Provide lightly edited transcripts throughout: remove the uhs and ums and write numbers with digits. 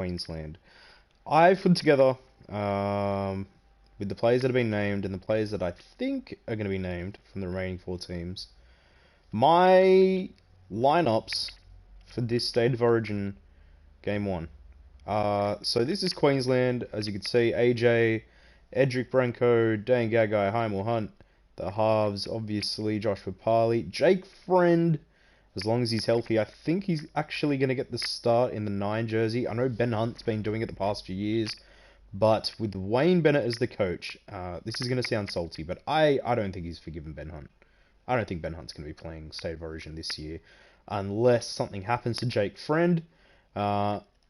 Queensland. I've put together, with the players that have been named and the players that I think are going to be named from the remaining four teams, my lineups for this State of Origin Game 1. So this is Queensland, as you can see, AJ, Edric Branco, Dane Gagai, Heimel Hunt. The halves, obviously, Joshua Parley. Jake Friend, as long as he's healthy. I think he's actually going to get the start in the 9 jersey. I know Ben Hunt's been doing it the past few years, but with Wayne Bennett as the coach, this is going to sound salty, but I don't think he's forgiven Ben Hunt. I don't think Ben Hunt's going to be playing State of Origin this year, unless something happens to Jake Friend.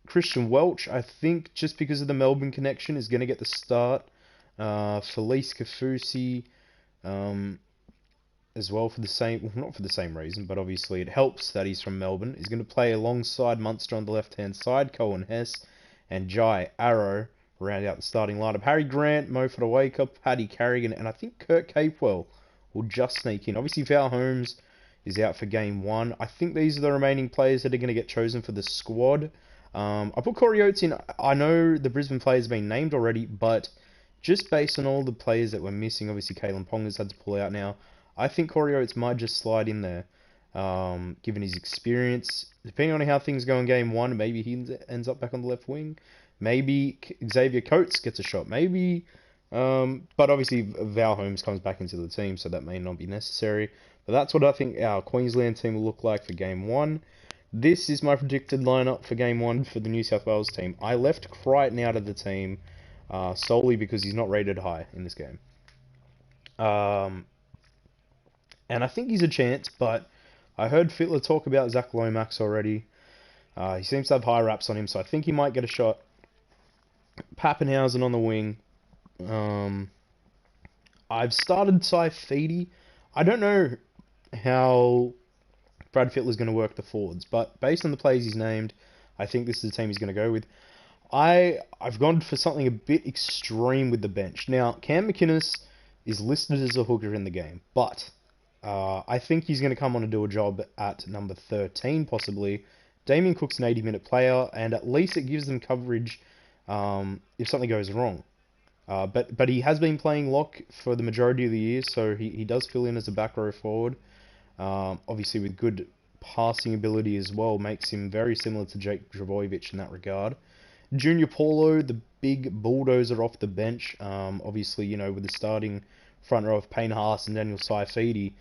Christian Welch, I think, just because of the Melbourne connection, is going to get the start. Felice Kafusi, as well, for the same, well, not for the same reason, but obviously it helps that he's from Melbourne. He's going to play alongside Munster on the left-hand side, Cohen Hess, and Jai Arrow round out the starting lineup. Harry Grant, Mo Fodawaker, Paddy Carrigan, and I think Kurt Capewell will just sneak in. Obviously, Val Holmes is out for Game 1. I think these are the remaining players that are going to get chosen for the squad. I put Corey Oates in. I know the Brisbane players have been named already, but just based on all the players that were missing, obviously Kalen Ponga's had to pull out now, I think Corey Oates might just slide in there, given his experience. Depending on how things go in Game 1, maybe he ends up back on the left wing. Maybe Xavier Coates gets a shot. Maybe, but obviously Val Holmes comes back into the team, so that may not be necessary. But that's what I think our Queensland team will look like for Game 1. This is my predicted lineup for Game 1 for the New South Wales team. I left Crichton out of the team solely because he's not rated high in this game. And I think he's a chance, but I heard Fittler talk about Zach Lomax already. He seems to have high raps on him, so I think he might get a shot. Pappenhausen on the wing. I've started Saifidi. I don't know how Brad Fittler's going to work the forwards, but based on the players he's named, I think this is the team he's going to go with. I've gone for something a bit extreme with the bench. Now, Cam McInnes is listed as a hooker in the game, but I think he's going to come on and do a job at number 13, possibly. Damien Cook's an 80-minute player, and at least it gives them coverage if something goes wrong. But he has been playing lock for the majority of the year, so he does fill in as a back row forward. Obviously, with good passing ability as well, makes him very similar to Jake Trbojevic in that regard. Junior Paulo, the big bulldozer off the bench. Obviously, you know, with the starting front row of Payne Haas and Daniel Saifidi,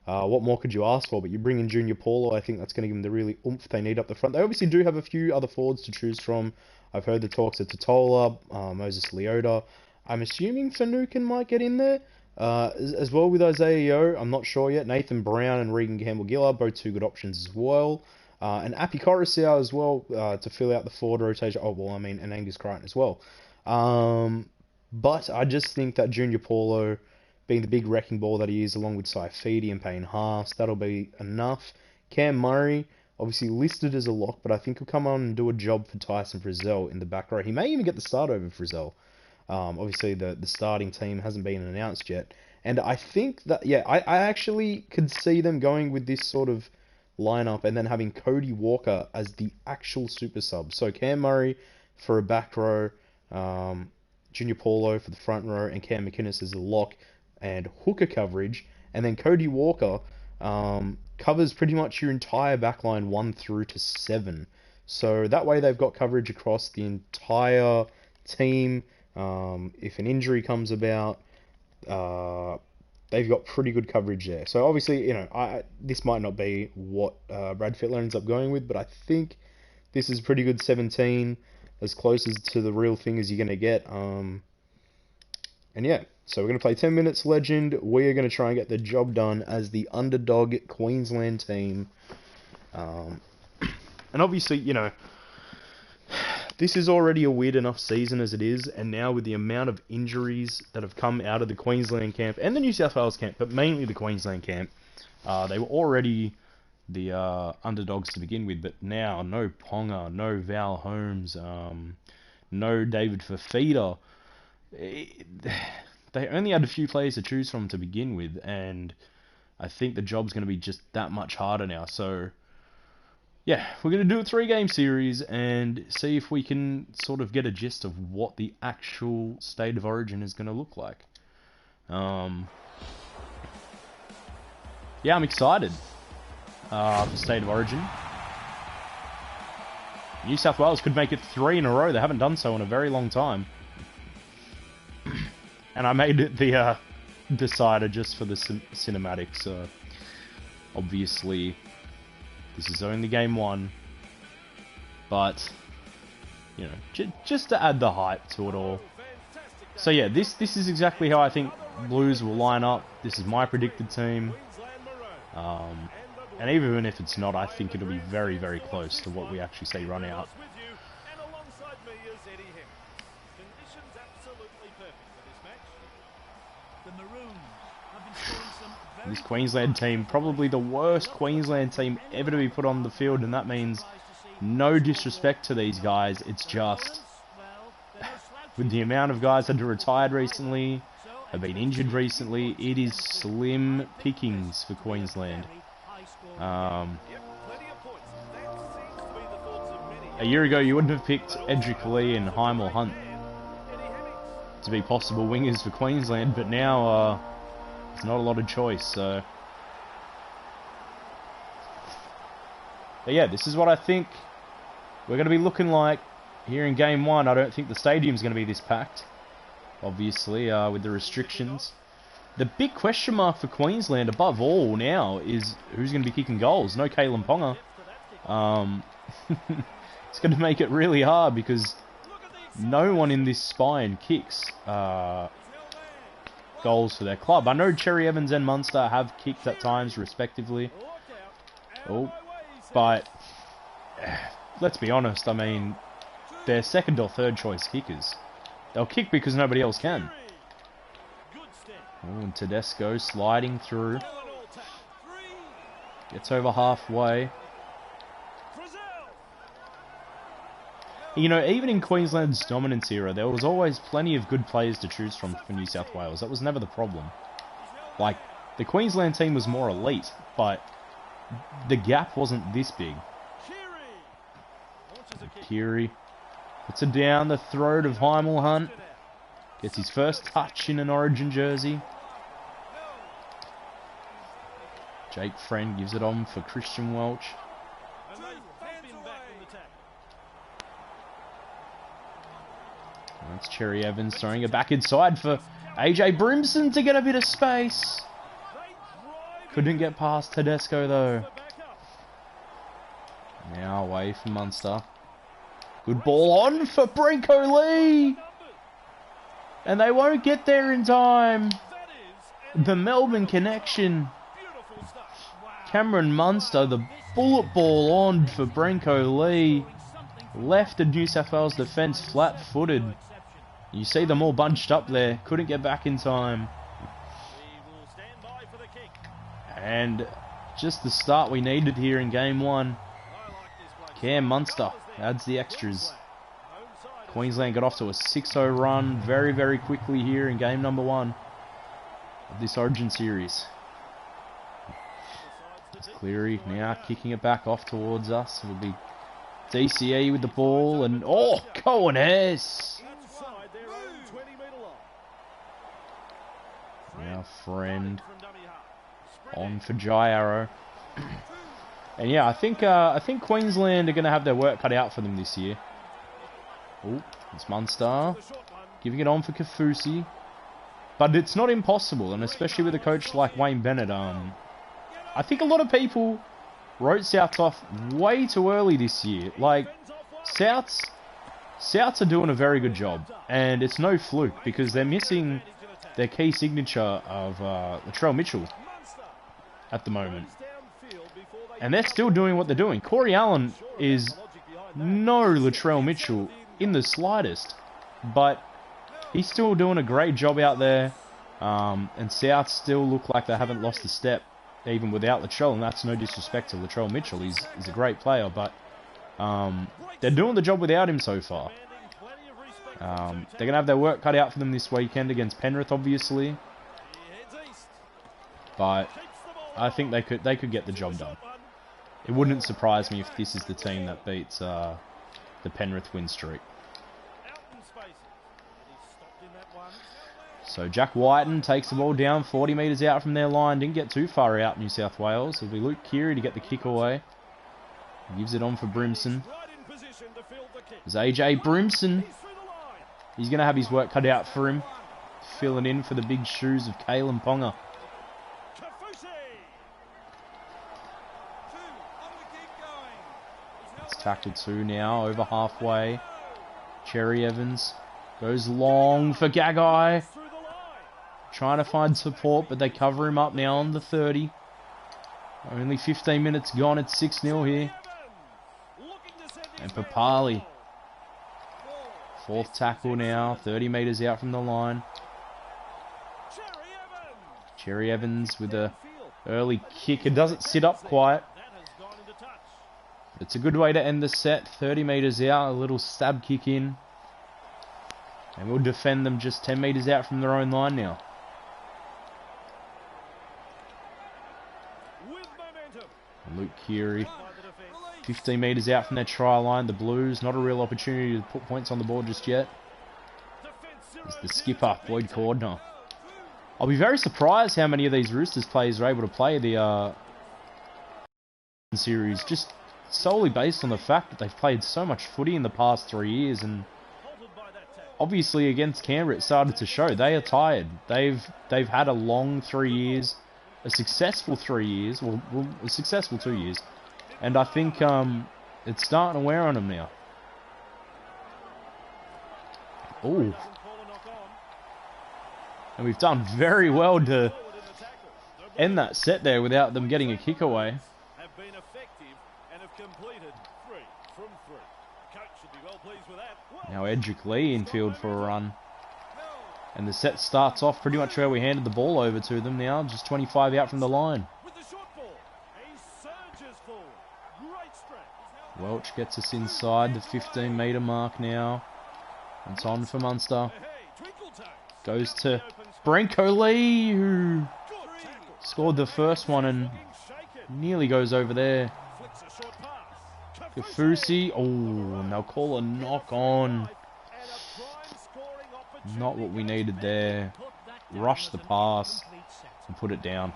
what more could you ask for? But you bring in Junior Paulo, I think that's going to give them the really oomph they need up the front. They obviously do have a few other forwards to choose from. I've heard the talks of Totola, Moses Leota. I'm assuming Finucane might get in there. As well with Isaiah Yeo, I'm not sure yet. Nathan Brown and Regan Campbell-Gillard, both two good options as well. And Api Coruscant as well, to fill out the forward rotation. Oh, well, I mean, and Angus Crichton as well. But I just think that Junior Paulo, being the big wrecking ball that he is, along with Saifidi and Payne Haas, that'll be enough. Cam Murray, obviously listed as a lock, but I think he'll come on and do a job for Tyson Frizzell in the back row. He may even get the start over Frizzell. Obviously, the starting team hasn't been announced yet. And I think that, yeah, I actually could see them going with this sort of lineup and then having Cody Walker as the actual super sub. So Cam Murray for a back row, Junior Paulo for the front row, and Cam McInnes as a lock and hooker coverage. And then Cody Walker covers pretty much your entire backline 1 through to 7. So that way they've got coverage across the entire team. If an injury comes about, they've got pretty good coverage there. So obviously, you know, this might not be what Brad Fittler ends up going with, but I think this is pretty good 17, as close as to the real thing as you're going to get. And yeah, so we're going to play 10 minutes Legend. We are going to try and get the job done as the underdog Queensland team. And obviously, you know, this is already a weird enough season as it is, and now with the amount of injuries that have come out of the Queensland camp and the New South Wales camp, but mainly the Queensland camp, they were already the underdogs to begin with, but now no Ponga, no Val Holmes, no David Fafita. They only had a few players to choose from to begin with, and I think the job's going to be just that much harder now. So yeah, we're going to do a 3-game series and see if we can sort of get a gist of what the actual State of Origin is going to look like. Yeah, I'm excited for State of Origin. New South Wales could make it 3 in a row. They haven't done so in a very long time. And I made it the decider just for the cinematics. Obviously, this is only game 1. But, you know, just to add the hype to it all. So yeah, this is exactly how I think Blues will line up. This is my predicted team. And even if it's not, I think it'll be very, very close to what we actually see run out. This Queensland team, probably the worst Queensland team ever to be put on the field, and that means no disrespect to these guys. It's just, with the amount of guys that have retired recently, have been injured recently, it is slim pickings for Queensland. A year ago, you wouldn't have picked Edric Lee and Heim or Hunt to be possible wingers for Queensland, but now there's not a lot of choice. So, but yeah, this is what I think we're going to be looking like here in Game 1. I don't think the stadium's going to be this packed, obviously, with the restrictions. The big question mark for Queensland, above all now, is who's going to be kicking goals. No Kalen Ponga. It's going to make it really hard because no one in this spine kicks goals for their club. I know Cherry Evans and Munster have kicked at times, respectively. Oh, but let's be honest. I mean, they're second or third choice kickers. They'll kick because nobody else can. Oh, and Tedesco sliding through. Gets over halfway. You know, even in Queensland's dominance era, there was always plenty of good players to choose from for New South Wales. That was never the problem. Like, the Queensland team was more elite, but the gap wasn't this big. Keary puts it down the throat of Heimel Hunt. Gets his first touch in an Origin jersey. Jake Friend gives it on for Christian Welch. That's Cherry Evans throwing it back inside for AJ Brimson to get a bit of space. Couldn't get past Tedesco though. Now away from Munster. Good ball on for Brinko Lee. And they won't get there in time. The Melbourne connection. Cameron Munster, the bullet ball on for Brinko Lee. Left the New South Wales defence flat-footed. You see them all bunched up there. Couldn't get back in time. And just the start we needed here in Game 1. Cam Munster adds the extras. Queensland got off to a 6-0 run very, very quickly here in game number 1 of this Origin series. It's Cleary now kicking it back off towards us. It'll be DCE with the ball and oh, Cohen Hess. Now Friend on for Jai Arrow. And yeah, I think Queensland are going to have their work cut out for them this year. Oh, it's Munster giving it on for Kafusi. But it's not impossible, and especially with a coach like Wayne Bennett. I think a lot of people wrote Souths off way too early this year. Like, Souths are doing a very good job, and it's no fluke because they're missing their key signature of Latrell Mitchell at the moment. And they're still doing what they're doing. Corey Allen is no Latrell Mitchell in the slightest, but he's still doing a great job out there. And South still look like they haven't lost a step, even without Latrell, and that's no disrespect to Latrell Mitchell. He's a great player, but they're doing the job without him so far. They're going to have their work cut out for them this weekend against Penrith, obviously. But I think they could get the job done. It wouldn't surprise me if this is the team that beats the Penrith win streak. So Jack Whiten takes the ball down 40 metres out from their line. Didn't get too far out, New South Wales. It'll be Luke Keary to get the kick away. He gives it on for Brimson. There's AJ Brimson. He's going to have his work cut out for him. Filling in for the big shoes of Kalen Ponga. It's tackle 2 now, over halfway. Cherry Evans goes long for Gagai. Trying to find support, but they cover him up now on the 30. Only 15 minutes gone. It's 6-0 here. And Papali. 4th tackle now. 30 metres out from the line. Cherry Evans with a early kick. It doesn't sit up quite. It's a good way to end the set. 30 metres out. A little stab kick in. And we'll defend them just 10 metres out from their own line now. And Luke Keary, 15 metres out from their try line. The Blues, not a real opportunity to put points on the board just yet. It's the skipper, Boyd Cordner. I'll be very surprised how many of these Roosters players are able to play the series, just solely based on the fact that they've played so much footy in the past 3 years, and obviously against Canberra it started to show. They are tired. They've had a long 3 years, a successful 3 years, well a successful 2 years, and I think it's starting to wear on them now. Oh. And we've done very well to end that set there without them getting a kick away. Now Edric Lee in field for a run. And the set starts off pretty much where we handed the ball over to them now. Just 25 out from the line. Welch gets us inside the 15-metre mark now. It's on for Munster. Goes to Branko Lee, who scored the first one and nearly goes over there. Kafusi, oh, and they'll call a knock on. Not what we needed there. Rush the pass and put it down.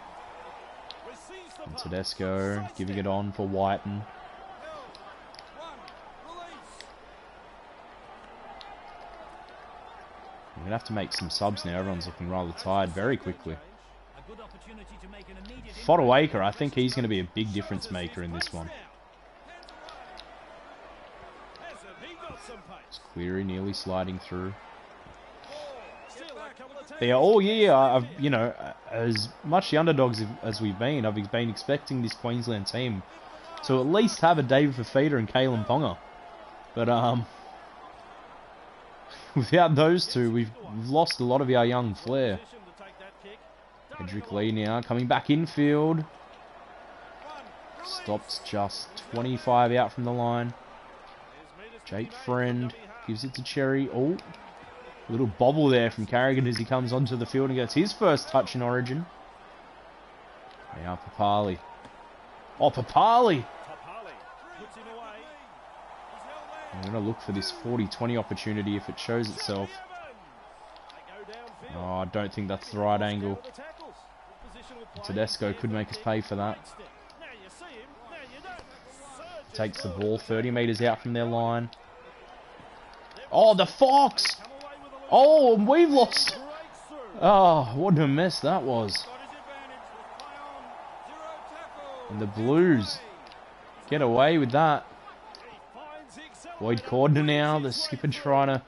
And Tedesco giving it on for Whiten. We're going to have to make some subs now. Everyone's looking rather tired very quickly. Fodawaker, I think he's going to be a big difference maker in this one. It's Cleary nearly sliding through. Yeah, all year, you know, as much the underdogs as we've been, I've been expecting this Queensland team to at least have a David Fafita and Kalen Ponga. But, without those two, we've lost a lot of our young flair. Edric Lee now coming back infield. Stops just 25 out from the line. Jake Friend gives it to Cherry. Oh, a little bobble there from Carrigan as he comes onto the field and gets his first touch in Origin. Now Papali. Oh, Papali! I'm going to look for this 40-20 opportunity if it shows itself. Oh, I don't think that's the right angle. Tedesco could make us pay for that. Takes the ball 30 metres out from their line. Oh, the Fox! Oh, and we've lost. Oh, what a mess that was. And the Blues get away with that. Boyd Cordner now, the skipper trying to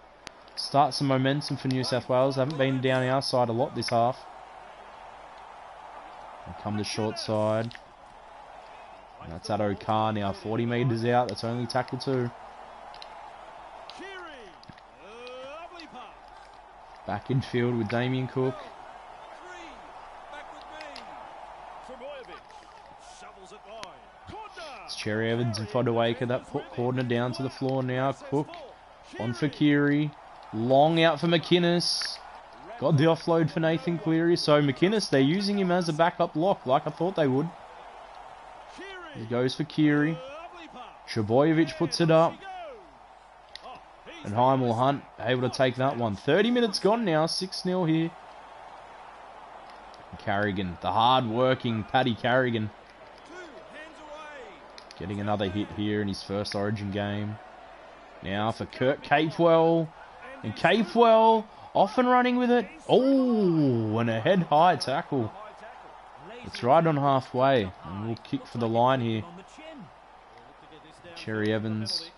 start some momentum for New South Wales. They haven't been down our side a lot this half. And come the short side. And that's at O'Carr now, 40 metres out. That's only tackle 2. Back in field with Damien Cook. It's Cherry Evans and Fodawaker that put Cordner down to the floor now. Cook on for Keary. Long out for McInnes. Got the offload for Nathan Cleary. So McInnes, they're using him as a backup lock like I thought they would. He goes for Kiri. Trebojevic puts it up. And Heimel Hunt able to take that one. 30 minutes gone now. 6-0 here. Carrigan, the hard-working Paddy Carrigan. Getting another hit here in his first Origin game. Now for Kurt Capewell. And Capewell off and running with it. Oh, and a head-high tackle. It's right on halfway. And we'll kick for the line here. Cherry Evans.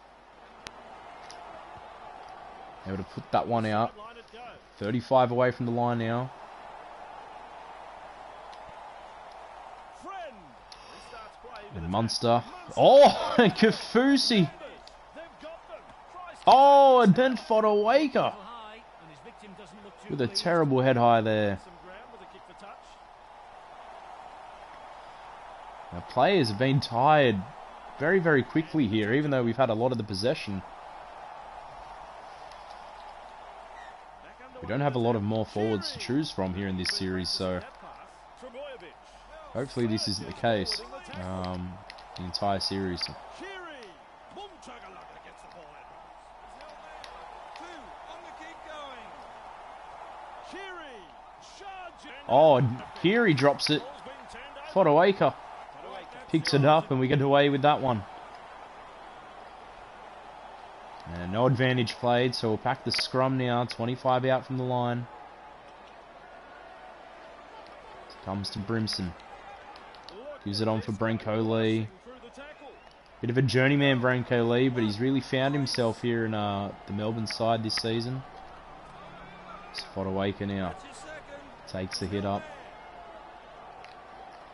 Able to put that one out. 35 away from the line now. And Munster. Oh, and Kafusi. Oh, and then Fodawaker. With a terrible head high there. Now, players have been tired very, very quickly here, even though we've had a lot of the possession. We don't have a lot of more forwards to choose from here in this series, so hopefully this isn't the case the entire series. Oh, Kiri drops it. Fodawaker picks it up and we get away with that one. And no advantage played, so we'll pack the scrum now. 25 out from the line. Comes to Brimson. Gives it on for Branko Lee. Bit of a journeyman, Branko Lee, but he's really found himself here in the Melbourne side this season. Fodawaker now. Takes the hit up.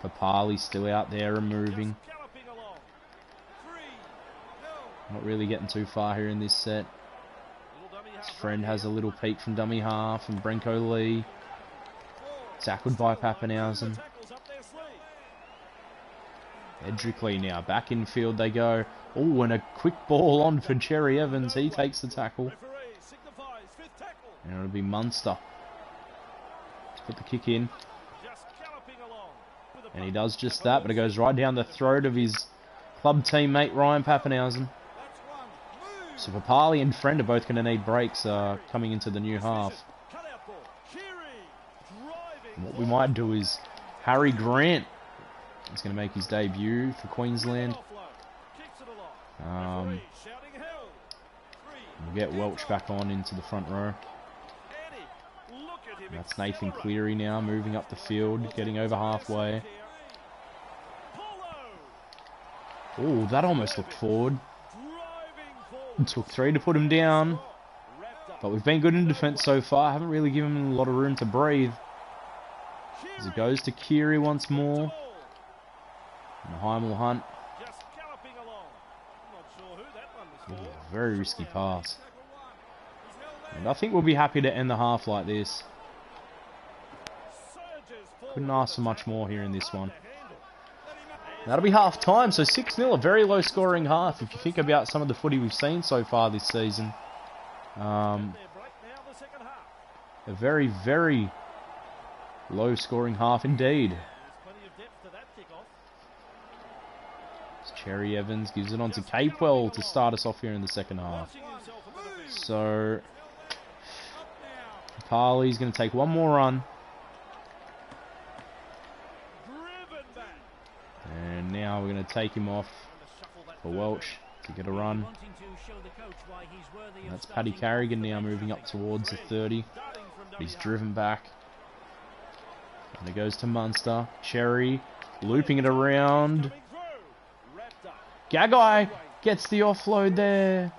Papali still out there and moving. Not really getting too far here in this set. His friend has a little peek from dummy half, and Branko Lee. Tackled by Pappenhausen. Edrickley now, back in field they go. Oh, and a quick ball on for Cherry Evans. He takes the tackle. And it'll be Munster. Let's put the kick in. And he does just that, but it goes right down the throat of his club teammate Ryan Pappenhausen. So Papali and Friend are both going to need breaks coming into the new half. And what we might do is Harry Grant is going to make his debut for Queensland. We'll get Welch back on into the front row. And that's Nathan Cleary now moving up the field, getting over halfway. Oh, that almost looked forward. It took 3 to put him down. But we've been good in defence so far. Haven't really given him a lot of room to breathe. As it goes to Kiri once more. And Heimel Hunt. Ooh, very risky pass. And I think we'll be happy to end the half like this. Couldn't ask for much more here in this one. That'll be half time, so 6-0, a very low scoring half if you think about some of the footy we've seen so far this season. A very, very low scoring half indeed. Cherry Evans gives it on to Capewell to start us off here in the second half. So, Papali's going to take one more run. And now we're going to take him off for Welch to get a run. And that's Paddy Carrigan now moving up towards the 30. He's driven back. And it goes to Munster. Cherry looping it around. Gagai gets the offload there.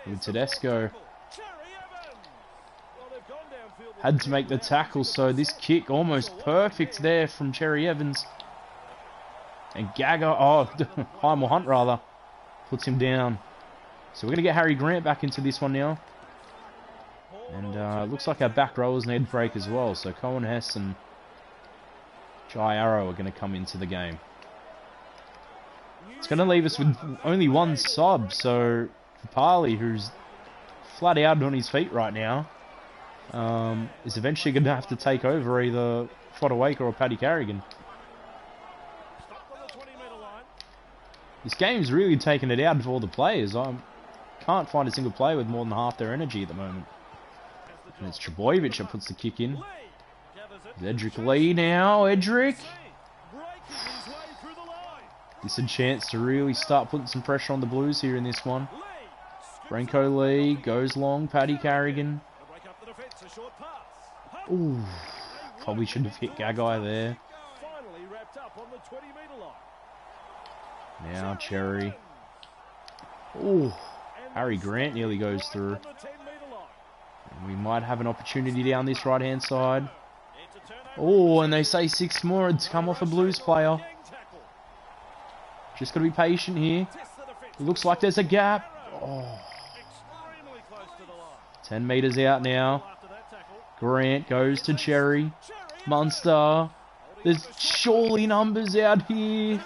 With Tedesco. Had to make the tackle, so this kick almost perfect there from Cherry Evans. And Heimel Hunt rather, puts him down. So we're going to get Harry Grant back into this one now. And it looks like our back rowers need a break as well. So Cohen Hess and Jai Arrow are going to come into the game. It's going to leave us with only one sub. So Papali, who's flat out on his feet right now, is eventually going to have to take over either Fodawaker or Paddy Carrigan. This game's really taken it out of all the players. I can't find a single player with more than half their energy at the moment. And it's Trebojevic that puts the kick in. Edric Lee now. Edric. This is a chance to really start putting some pressure on the Blues here in this one. Branko Lee goes long. Paddy Carrigan. Ooh. Probably shouldn't have hit Gagai there. Now Cherry. Ooh. Harry Grant nearly goes through. And we might have an opportunity down this right-hand side. Oh, and they say 6 more. It's come off a Blues player. Just got to be patient here. It looks like there's a gap. Oh. 10 metres out now. Grant goes to Cherry. Munster. There's surely numbers out here.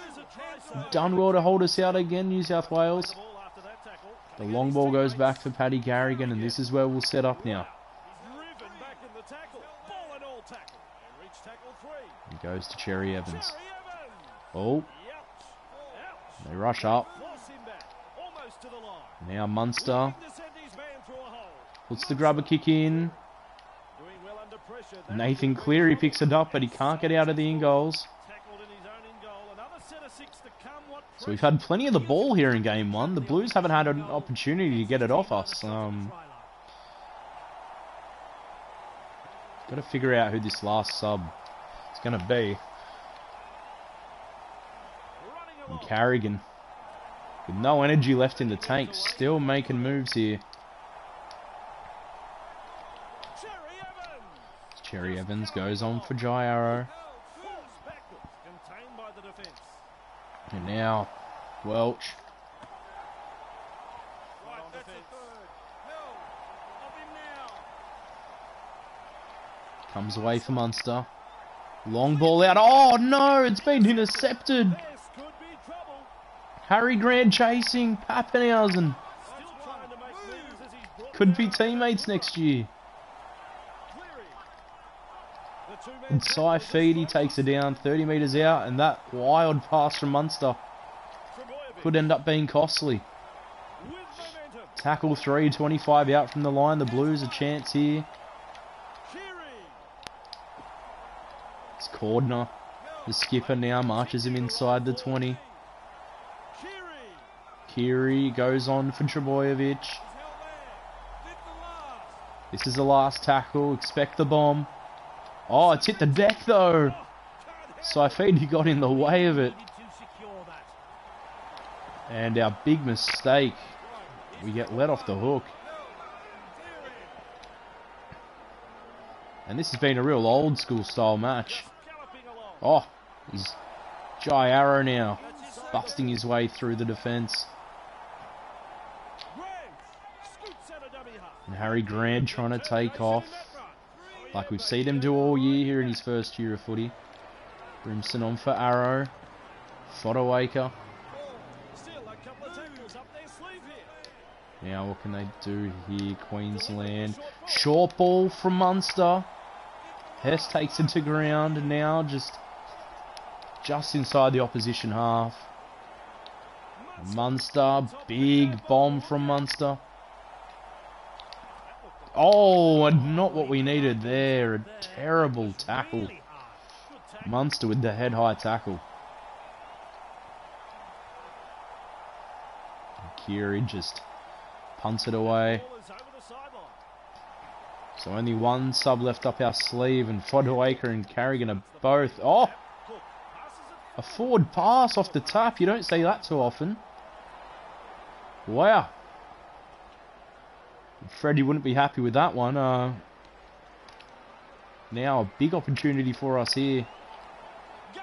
Done well to hold us out again, New South Wales. The long ball goes back for Paddy Carrigan, and this is where we'll set up now. He goes to Cherry Evans. Oh. They rush up. Now Munster. Puts the grubber kick in. Nathan Cleary picks it up, but he can't get out of the in-goals. So we've had plenty of the ball here in Game 1. The Blues haven't had an opportunity to get it off us. Got to figure out who this last sub is going to be. And Carrigan, with no energy left in the tank, still making moves here. Cherry Evans goes on for Jai Arrow. And now, Welch. Comes away for Munster. Long ball out. Oh no, it's been intercepted. Harry Grant chasing Pappenhausen. Could be teammates next year. And Cy Feedy takes it down 30 metres out, and that wild pass from Munster could end up being costly. Tackle 3, 25 out from the line. The Blues a chance here. It's Cordner. The skipper now marches him inside the 20. Kiri goes on for Trebojevic. This is the last tackle. Expect the bomb. Oh, it's hit the deck though. Saifidi got in the way of it. And our big mistake. We get let off the hook. And this has been a real old school style match. Oh, he's Jai Arrow now. Busting his way through the defence. And Harry Grant trying to take off. Like we've seen him do all year here in his first year of footy. Brimson on for Arrow. Fodawaker. Now what can they do here? Queensland. Short ball from Munster. Hess takes it to ground and now just inside the opposition half. Munster. Big bomb from Munster. Oh, and not what we needed there. A terrible tackle. Munster with the head-high tackle. And Kiri just punts it away. So only one sub left up our sleeve, and Fodawaker and Carrigan are both... Oh! A forward pass off the tap. You don't see that too often. Wow. Freddie wouldn't be happy with that one. Now a big opportunity for us here.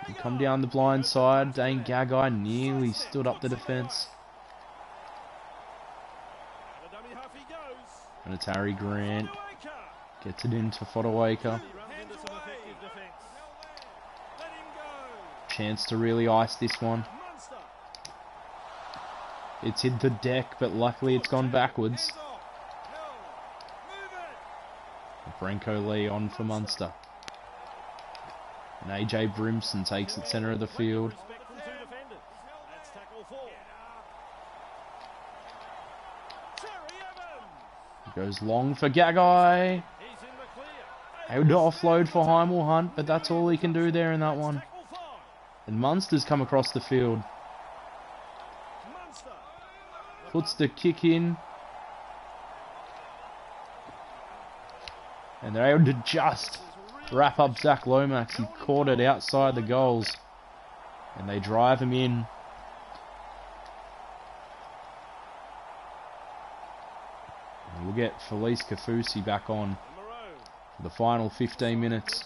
We come down the blind side. Dane Gagai nearly stood up the defence. And it's Harry Grant. Gets it into Fodawaker. Chance to really ice this one. It's hit the deck, but luckily it's gone backwards. Branko Lee on for Munster. And AJ Brimson takes it centre of the field. Goes long for Gagai. Able to offload for Heimel Hunt, but that's all he can do there in that one. And Munster's come across the field. Puts the kick in. And they're able to just wrap up Zach Lomax. He caught it outside the goals. And they drive him in. And we'll get Felice Kafusi back on for the final 15 minutes.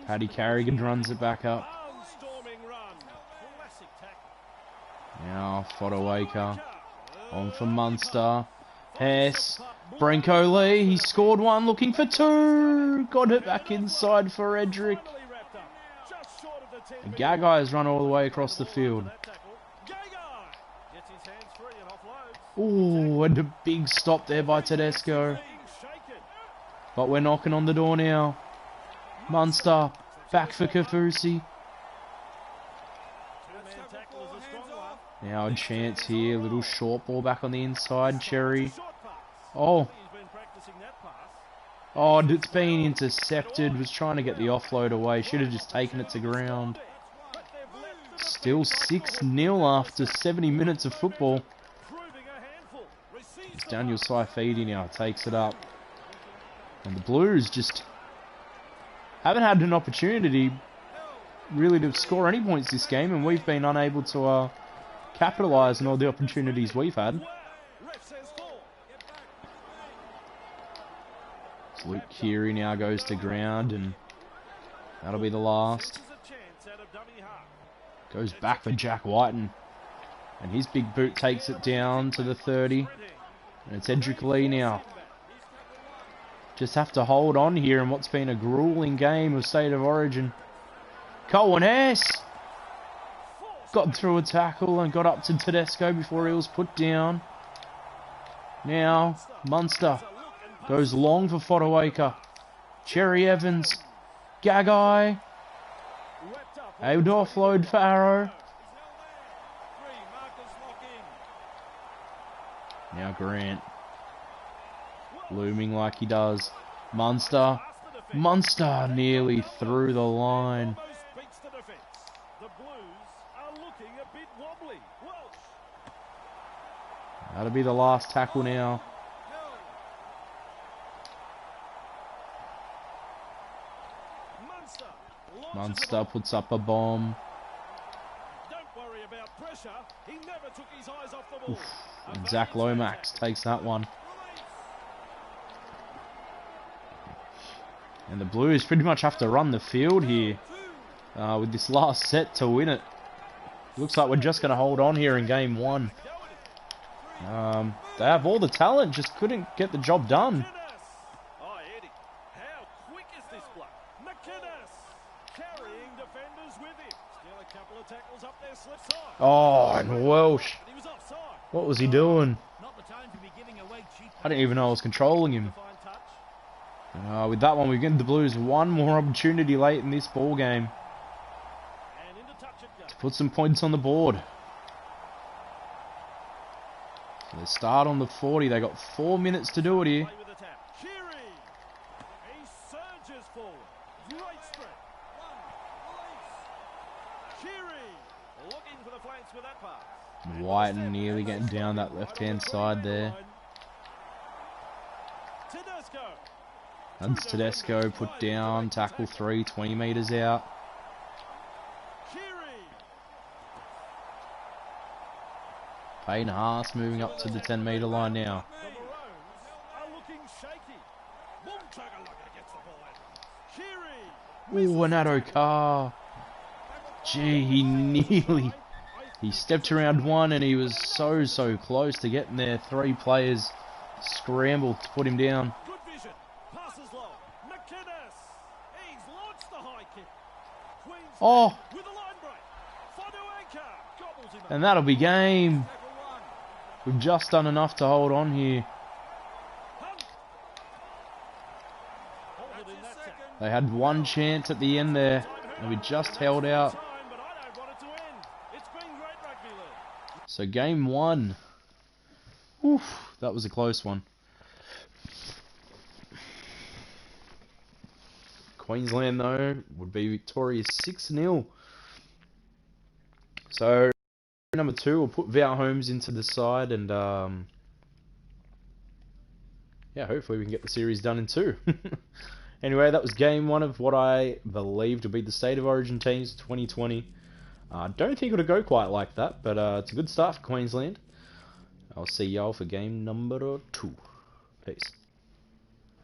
Paddy Carrigan runs it back up. Now Fodawaker on for Munster. Hess. Brenko Lee. He scored one, looking for two. Got it back inside for Edric. And Gagai has run all the way across the field. Ooh, and a big stop there by Tedesco. But we're knocking on the door now. Munster back for Kafusi. Now a chance here. Little short ball back on the inside. Cherry. Oh. Oh, it's been intercepted. Was trying to get the offload away. Should have just taken it to ground. Still 6-0 after 70 minutes of football. It's Daniel Saifidi now. Takes it up. And the Blues just haven't had an opportunity really to score any points this game. And we've been unable to capitalise on all the opportunities we've had. Luke Keary now goes to ground, and that'll be the last. Goes back for Jack Whiten, and his big boot takes it down to the 30. And it's Edric Lee now. Just have to hold on here in what's been a grueling game of State of Origin. Colin Hess got through a tackle and got up to Tedesco before he was put down. Now Munster goes long for Fodawaker. Cherry Evans. Gagai. Able to offload for Arrow. Now Grant. Looming like he does. Munster. Munster nearly through the line. That'll be the last tackle now. Munster puts up a bomb. Oof. And Zach Lomax takes that one. And the Blues pretty much have to run the field here with this last set to win it. Looks like we're just going to hold on here in game one. They have all the talent, just couldn't get the job done. Oh, and Welsh. What was he doing? I didn't even know I was controlling him. With that one, we're getting the Blues one more opportunity late in this ball game to put some points on the board. So they start on the 40. They got 4 minutes to do it here. White nearly getting down that left-hand side there. That's Tedesco put down, tackle 3, 20 metres out. Payne Haas moving up to the 10-metre line now. Ooh, an Addo-Carr. Gee, he nearly... He stepped around one and he was so close to getting there. 3 players scrambled to put him down. Oh! And that'll be game. We've just done enough to hold on here. They had one chance at the end there, and we just held out. So game one Oof, that was a close one. Queensland, though, would be victorious 6-0. So, number 2, we'll put Vow Holmes into the side, and yeah, hopefully we can get the series done in 2. Anyway, that was game 1 of what I believe to be the State of Origin teams 2020. I don't think it'll go quite like that, but it's a good start for Queensland. I'll see y'all for game number 2. Peace.